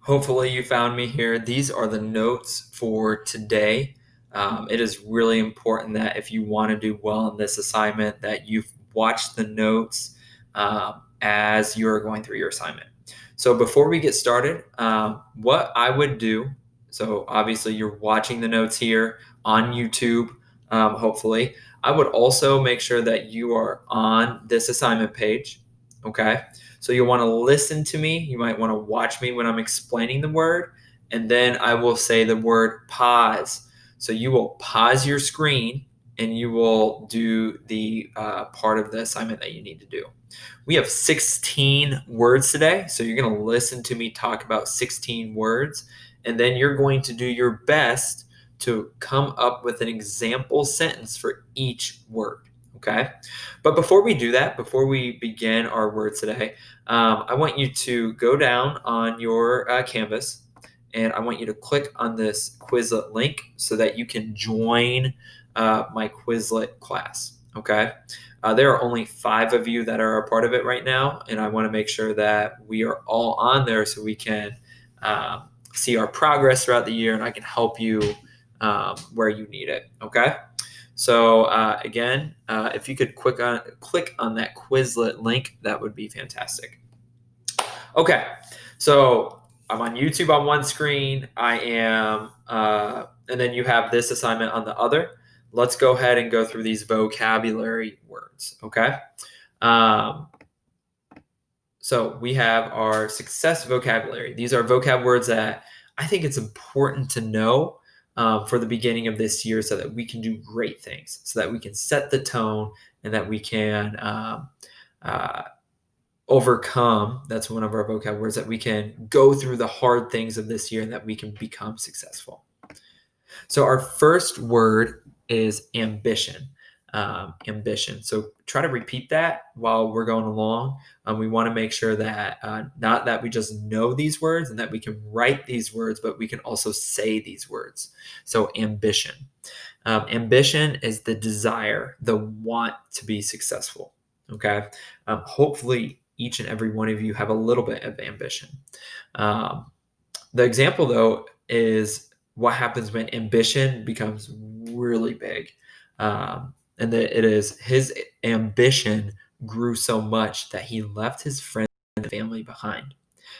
Hopefully you found me here. These are the notes for today. It is really important that if you want to do well in this assignment, that you've watched the notes as you're going through your assignment. So before we get started, what I would do, so obviously you're watching the notes here on YouTube, hopefully. I would also make sure that you are on this assignment page, okay? So you'll want to listen to me. You might want to watch me when I'm explaining the word, and then I will say the word pause. So you will pause your screen and you will do the part of the assignment that you need to do. We have 16 words today, so you're going to listen to me talk about 16 words, and then you're going to do your best to come up with an example sentence for each word. Okay. But before we do that, before we begin our words today, I want you to go down on your Canvas and I want you to click on this Quizlet link so that you can join my Quizlet class. Okay. There are only 5 of you that are a part of it right now, and I want to make sure that we are all on there so we can see our progress throughout the year and I can help you where you need it. Okay. So again, if you could click on that Quizlet link, that would be fantastic. Okay, so I'm on YouTube on one screen. I am, and then you have this assignment on the other. Let's go ahead and go through these vocabulary words. Okay. Um, so we have our success vocabulary. These are vocab words that I think it's important to know for the beginning of this year so that we can do great things, so that we can set the tone and that we can overcome. That's one of our vocab words, that we can go through the hard things of this year and that we can become successful. So our first word is ambition. Ambition. So try to repeat that while we're going along. We want to make sure that not that we just know these words and that we can write these words, but we can also say these words. So ambition. Ambition is the desire, the want to be successful. Okay. Hopefully, each and every one of you have a little bit of ambition. The example, though, is what happens when ambition becomes really big. And that it is his ambition grew so much that he left his friends and family behind.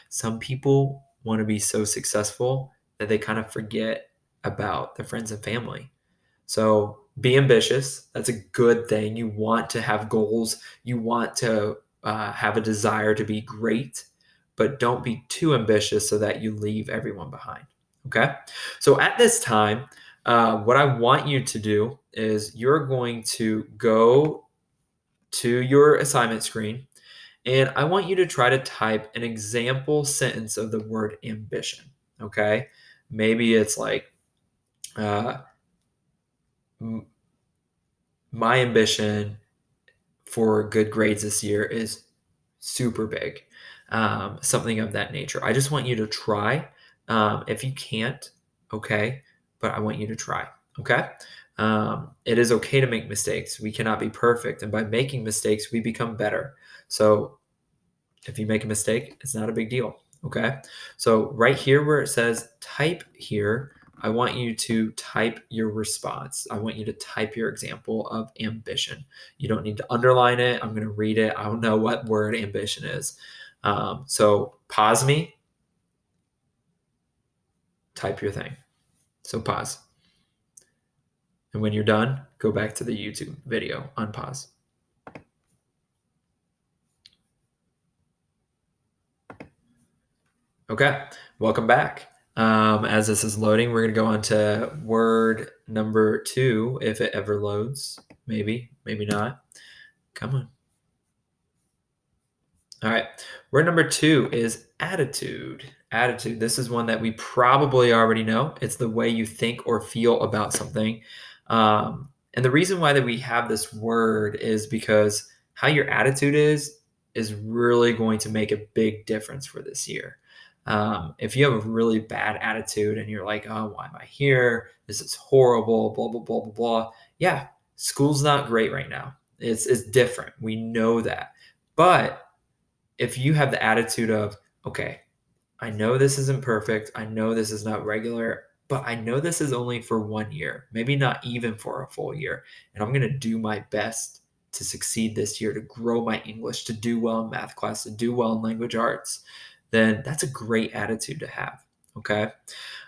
Some people want to be so successful that they kind of forget about their friends and family. So be ambitious. That's a good thing. You want to have goals. You want to have a desire to be great, but don't be too ambitious so that you leave everyone behind. Okay. So at this time, what I want you to do is you're going to go to your assignment screen and I want you to try to type an example sentence of the word ambition. Okay. Maybe it's like, uh, my ambition for good grades this year is super big, something of that nature. I just want you to try. If you can't, okay, but I want you to try, okay? It is okay to make mistakes. We cannot be perfect. And by making mistakes, we become better. So if you make a mistake, it's not a big deal, okay? So right here where it says type here, I want you to type your response. I want you to type your example of ambition. You don't need to underline it. I'm going to read it. I don't know what word ambition is. So pause me, type your thing. So pause. And when you're done, go back to the YouTube video, unpause. Okay, welcome back. As this is loading, we're going to go on to word number 2, if it ever loads. Maybe, maybe not. Come on. All right, word number 2 is attitude. Attitude. This is one that we probably already know. It's the way you think or feel about something. And the reason why that we have this word is because how your attitude is really going to make a big difference for this year. If you have a really bad attitude and you're like, oh, why am I here? This is horrible, blah, blah, blah, blah, blah. Yeah, school's not great right now. It's different. We know that. But if you have the attitude of, okay, I know this isn't perfect. I know this is not regular, but I know this is only for 1 year, maybe not even for a full year. And I'm going to do my best to succeed this year, to grow my English, to do well in math class, to do well in language arts. Then that's a great attitude to have. Okay.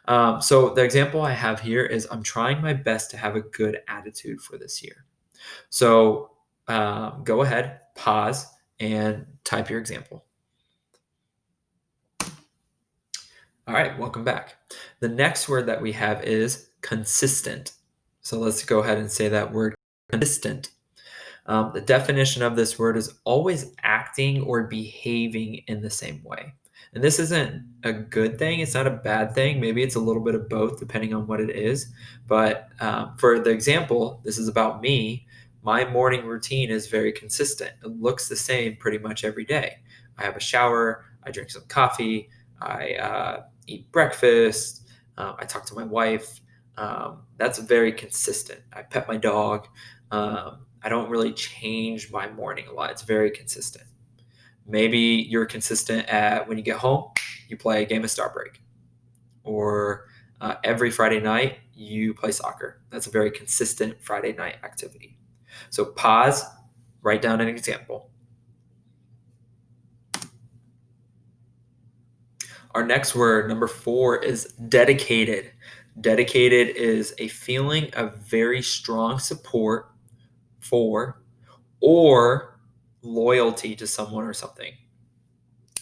So the example I have here is I'm trying my best to have a good attitude for this year. So go ahead, pause, and type your example. All right, welcome back. The next word that we have is consistent. So let's go ahead and say that word consistent. The definition of this word is always acting or behaving in the same way. And this isn't a good thing. It's not a bad thing. Maybe it's a little bit of both, depending on what it is. But for the example, this is about me. My morning routine is very consistent. It looks the same pretty much every day. I have a shower, I drink some coffee, I eat breakfast, I talk to my wife. That's very consistent. I pet my dog. I don't really change my morning a lot. It's very consistent. Maybe you're consistent at when you get home, you play a game of Starbreak, or every Friday night you play soccer. That's a very consistent Friday night activity. So pause, write down an example. Our next word, number 4, is dedicated. Dedicated is a feeling of very strong support for or loyalty to someone or something.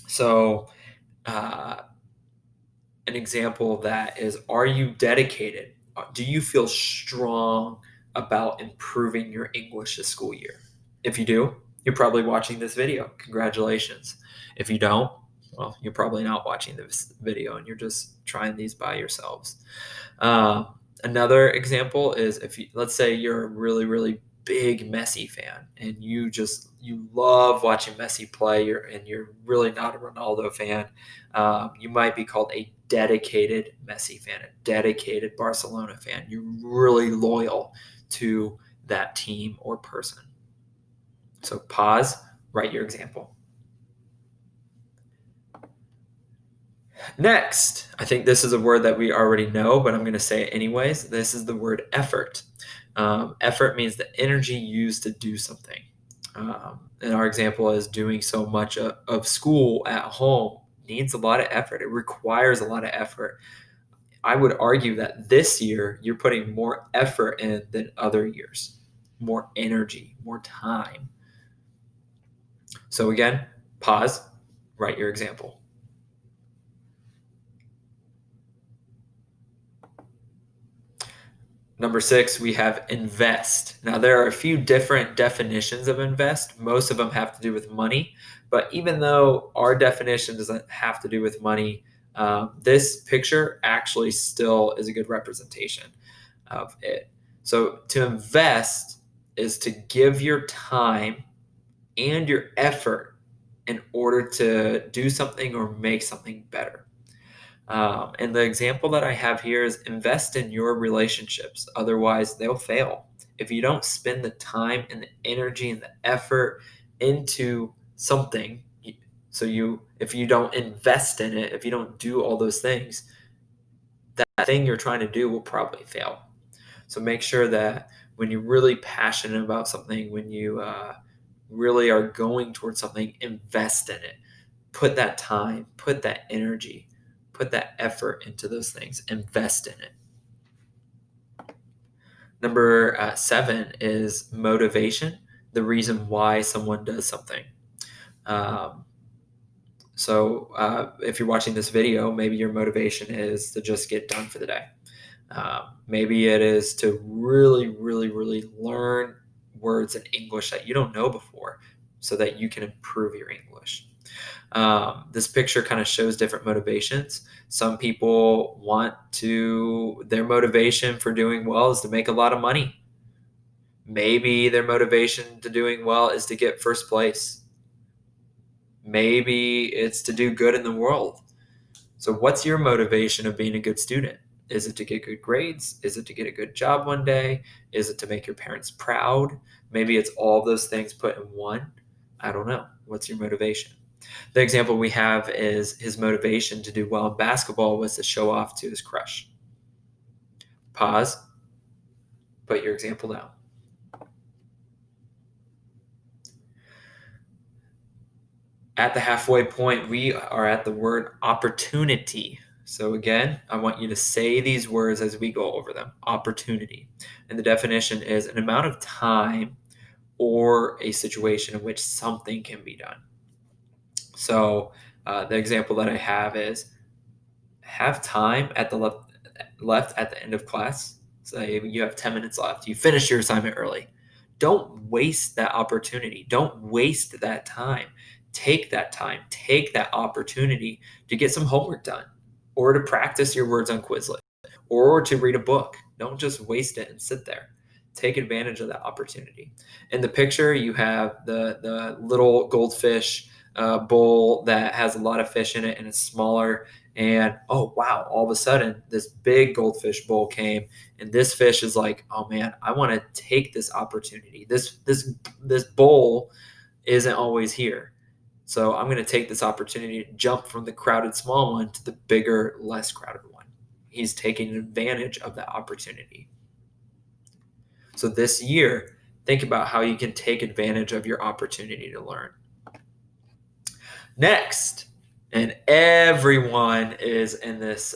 So, uh, an example of that is, are you dedicated? Do you feel strong about improving your English this school year? If you do, you're probably watching this video. Congratulations. If you don't, well, you're probably not watching this video and you're just trying these by yourselves. Uh, Another example is, if you, let's say you're a really, really big Messi fan and you love watching Messi play, and you're really not a Ronaldo fan. You might be called a dedicated Messi fan, a dedicated Barcelona fan. You're really loyal to that team or person. So pause, write your example. Next, I think this is a word that we already know, but I'm going to say it anyways. This is the word effort. Effort means the energy used to do something. And our example is doing so much of school at home needs a lot of effort. It requires a lot of effort. I would argue that this year you're putting more effort in than other years, more energy, more time. So again, pause, write your example. Number 6, we have invest. Now, there are a few different definitions of invest. Most of them have to do with money. But even though our definition doesn't have to do with money, this picture actually still is a good representation of it. So, to invest is to give your time and your effort in order to do something or make something better. And the example that I have here is, invest in your relationships. Otherwise, they'll fail. If you don't spend the time and the energy and the effort into something, if you don't invest in it, if you don't do all those things, that thing you're trying to do will probably fail. So make sure that when you're really passionate about something, when you really are going towards something, invest in it. Put that time, put that energy, put that effort into those things, invest in it. Number 7 is motivation, the reason why someone does something. If you're watching this video, maybe your motivation is to just get done for the day. Maybe it is to really, really, really learn words in English that you don't know before so that you can improve your English. This picture kind of shows different motivations. Some people their motivation for doing well is to make a lot of money. Maybe their motivation to doing well is to get first place. Maybe it's to do good in the world. So what's your motivation of being a good student? Is it to get good grades? Is it to get a good job one day? Is it to make your parents proud? Maybe it's all those things put in one. I don't know. What's your motivation? The example we have is his motivation to do well in basketball was to show off to his crush. Pause, put your example down. At the halfway point, we are at the word opportunity. So again, I want you to say these words as we go over them. Opportunity. And the definition is an amount of time or a situation in which something can be done. So the example that I have is have time at the left at the end of class. Say you have 10 minutes left. You finish your assignment early. Don't waste that opportunity. Don't waste that time. Take that time. Take that opportunity to get some homework done or to practice your words on Quizlet or to read a book. Don't just waste it and sit there. Take advantage of that opportunity. In the picture, you have the little goldfish bowl that has a lot of fish in it and it's smaller. And oh wow, all of a sudden this big goldfish bowl came, and this fish is like, oh man, I want to take this opportunity. This bowl isn't always here. So I'm going to take this opportunity to jump from the crowded small one to the bigger, less crowded one. He's taking advantage of that opportunity. So this year, think about how you can take advantage of your opportunity to learn. Next, and everyone is in this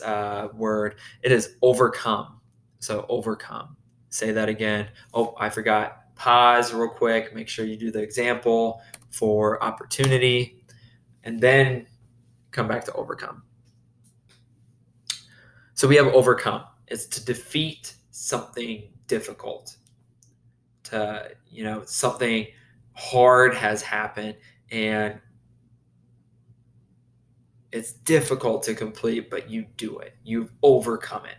word, it is overcome. So overcome. Say that again. Oh, I forgot. Pause real quick. Make sure you do the example for opportunity, and then come back to overcome. So we have overcome. It's to defeat something difficult. To, something hard has happened and it's difficult to complete, but you do it. You've overcome it.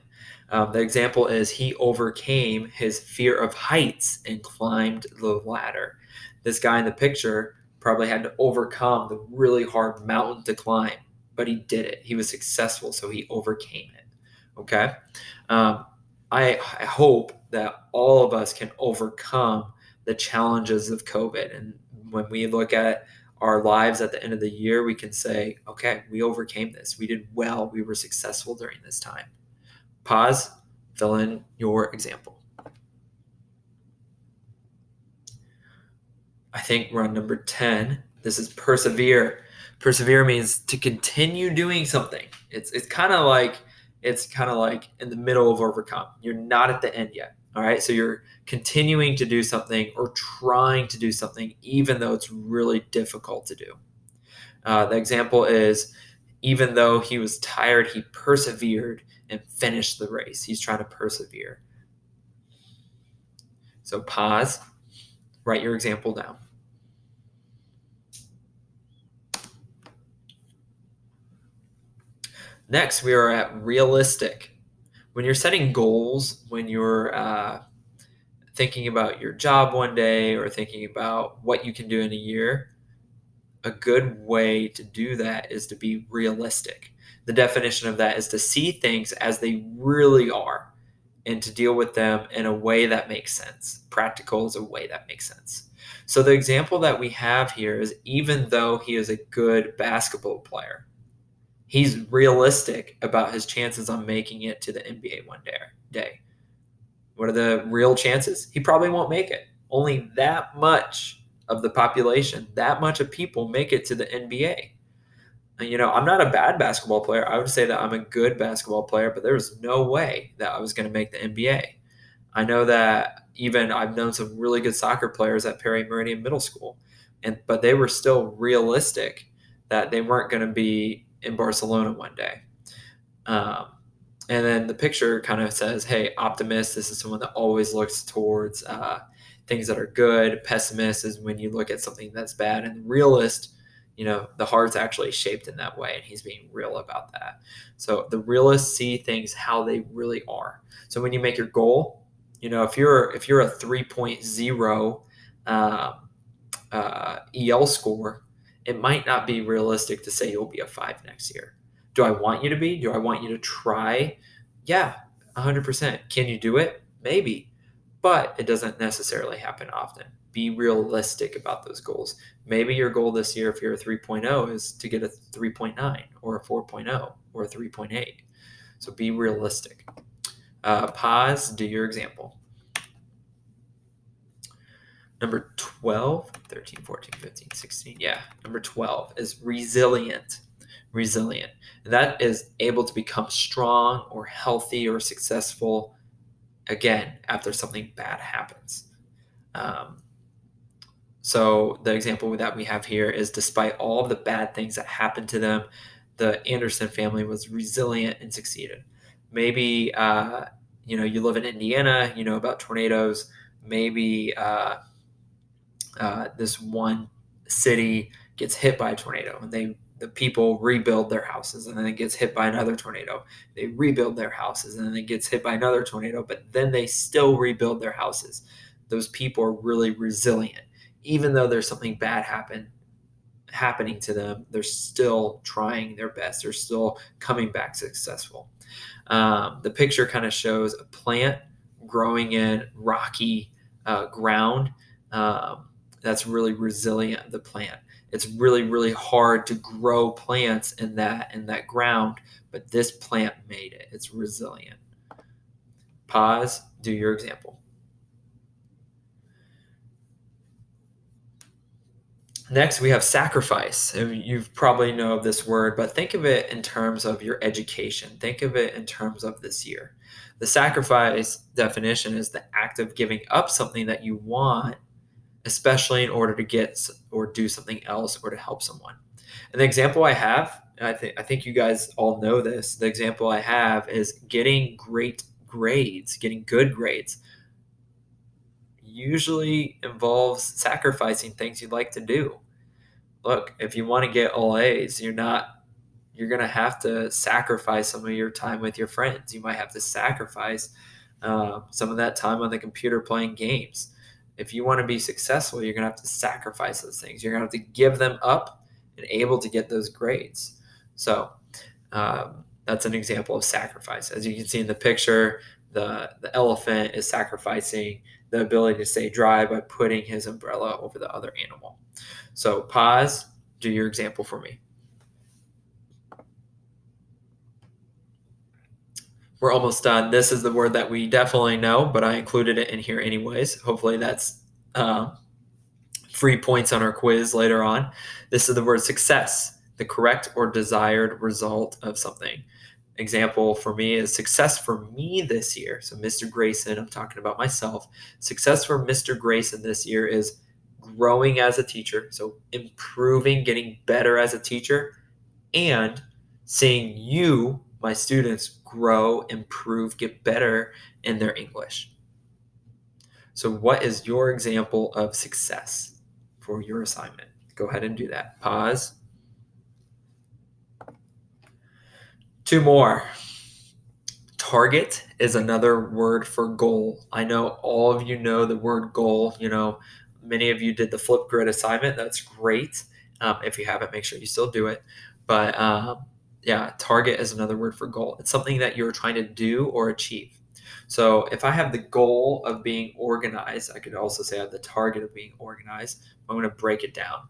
The example is he overcame his fear of heights and climbed the ladder. This guy in the picture probably had to overcome the really hard mountain to climb, but he did it. He was successful, so he overcame it. Okay? I hope that all of us can overcome the challenges of COVID. And when we look at our lives at the end of the year, we can say, okay, we overcame this. We did well. We were successful during this time. Pause, fill in your example. I think we're on number 10. This is persevere. Persevere means to continue doing something. It's kind of like in the middle of overcome. You're not at the end yet. All right. So you're continuing to do something or trying to do something, even though it's really difficult to do. The example is, even though he was tired, he persevered and finished the race. He's trying to persevere. So pause, write your example down. Next, we are at realistic. When you're setting goals, when you're thinking about your job one day or thinking about what you can do in a year, a good way to do that is to be realistic. The definition of that is to see things as they really are and to deal with them in a way that makes sense. Practical is a way that makes sense. So the example that we have here is, even though he is a good basketball player, he's realistic about his chances on making it to the NBA one day. What are the real chances? He probably won't make it. Only that much of the population, that much of people make it to the NBA. And, I'm not a bad basketball player. I would say that I'm a good basketball player, but there was no way that I was going to make the NBA. I know that even I've known some really good soccer players at Perry Meridian Middle School, but they were still realistic that they weren't going to be in Barcelona one day. And then the picture kind of says, hey, optimist, this is someone that always looks towards things that are good. Pessimist is when you look at something that's bad. And realist, the heart's actually shaped in that way, and he's being real about that. So the realists see things how they really are. So when you make your goal, if you're a 3.0 EL score, it might not be realistic to say you'll be a 5 next year. Do I want you to be? Do I want you to try? Yeah, 100%. Can you do it? Maybe, but it doesn't necessarily happen often. Be realistic about those goals. Maybe your goal this year, if you're a 3.0, is to get a 3.9 or a 4.0 or a 3.8. So be realistic. Pause, do your example. Number 12, 13, 14, 15, 16. Yeah, number 12 is resilient. Resilient. And that is able to become strong or healthy or successful again after something bad happens. So the example that we have here is despite all of the bad things that happened to them, the Anderson family was resilient and succeeded. Maybe you live in Indiana, you know about tornadoes. Maybe this one city gets hit by a tornado, and the people rebuild their houses, and then it gets hit by another tornado. They rebuild their houses, and then it gets hit by another tornado, but then they still rebuild their houses. Those people are really resilient. Even though there's something bad happening to them, they're still trying their best. They're still coming back successful. The picture kind of shows a plant growing in rocky ground. That's really resilient, the plant. It's really, really hard to grow plants in that ground, but this plant made it. It's resilient. Pause, do your example. Next, we have sacrifice. You probably know of this word, but think of it in terms of your education. Think of it in terms of this year. The sacrifice definition is the act of giving up something that you want, especially in order to get or do something else or to help someone. And the example I have, I think you guys all know this. The example I have is getting great grades, getting good grades. Usually involves sacrificing things you'd like to do. Look, if you want to get all A's, you're going to have to sacrifice some of your time with your friends. You might have to sacrifice some of that time on the computer playing games. If you want to be successful, you're going to have to sacrifice those things. You're going to have to give them up and able to get those grades. So that's an example of sacrifice. As you can see in the picture, the elephant is sacrificing the ability to stay dry by putting his umbrella over the other animal. So pause, do your example for me. We're almost done. This is the word that we definitely know, but I included it in here anyways. Hopefully that's free points on our quiz later on. This is the word success, the correct or desired result of something. Example for me is success for me this year. So Mr. Grayson, I'm talking about myself. Success for Mr. Grayson this year is growing as a teacher. So improving, getting better as a teacher, and seeing you, my students, grow, improve, get better in their English. So what is your example of success for your assignment? Go ahead and do that. Pause. 2 more. Target is another word for goal. I know all of you know the word goal. Many of you did the Flipgrid assignment. That's great. If you haven't, make sure you still do it. But target is another word for goal. It's something that you're trying to do or achieve. So if I have the goal of being organized, I could also say I have the target of being organized. I'm going to break it down.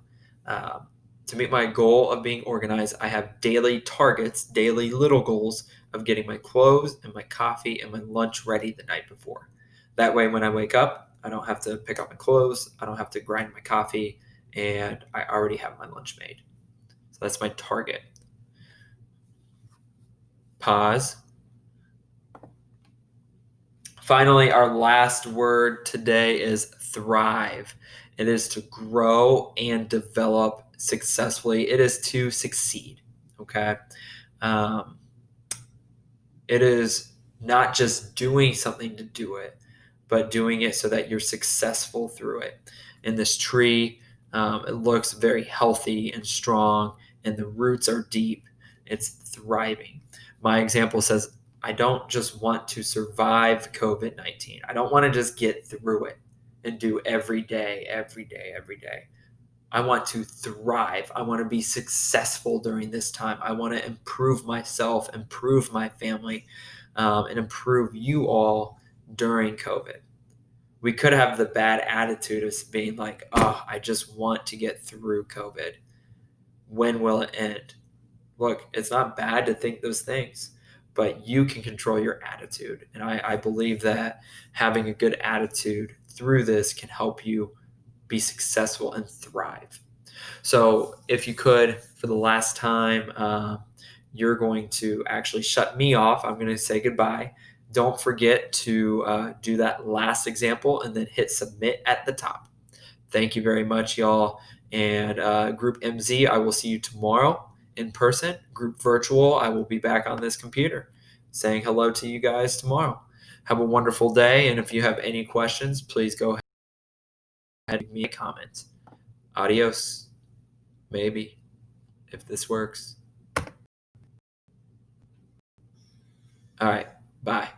To meet my goal of being organized, I have daily targets, daily little goals of getting my clothes and my coffee and my lunch ready the night before. That way, when I wake up, I don't have to pick up my clothes, I don't have to grind my coffee, and I already have my lunch made. So that's my target. Pause. Finally, our last word today is thrive. It is to grow and develop successfully. It is to succeed. Okay. It is not just doing something to do it, but doing it so that you're successful through it. In this tree, it looks very healthy and strong, and the roots are deep. It's thriving. My example says, I don't just want to survive COVID-19. I don't want to just get through it and do every day. I want to thrive. I want to be successful during this time. I want to improve myself, improve my family, and improve you all during COVID. We could have the bad attitude of being like, oh, I just want to get through COVID. When will it end? Look, it's not bad to think those things, but you can control your attitude. And I believe that having a good attitude through this can help you be successful and thrive. So, if you could, for the last time, you're going to actually shut me off. I'm going to say goodbye. Don't forget to do that last example and then hit submit at the top. Thank you very much, y'all. And Group MZ, I will see you tomorrow in person. Group virtual, I will be back on this computer saying hello to you guys tomorrow. Have a wonderful day. And if you have any questions, please go ahead and leave me a comment. Adios. Maybe, if this works. All right. Bye.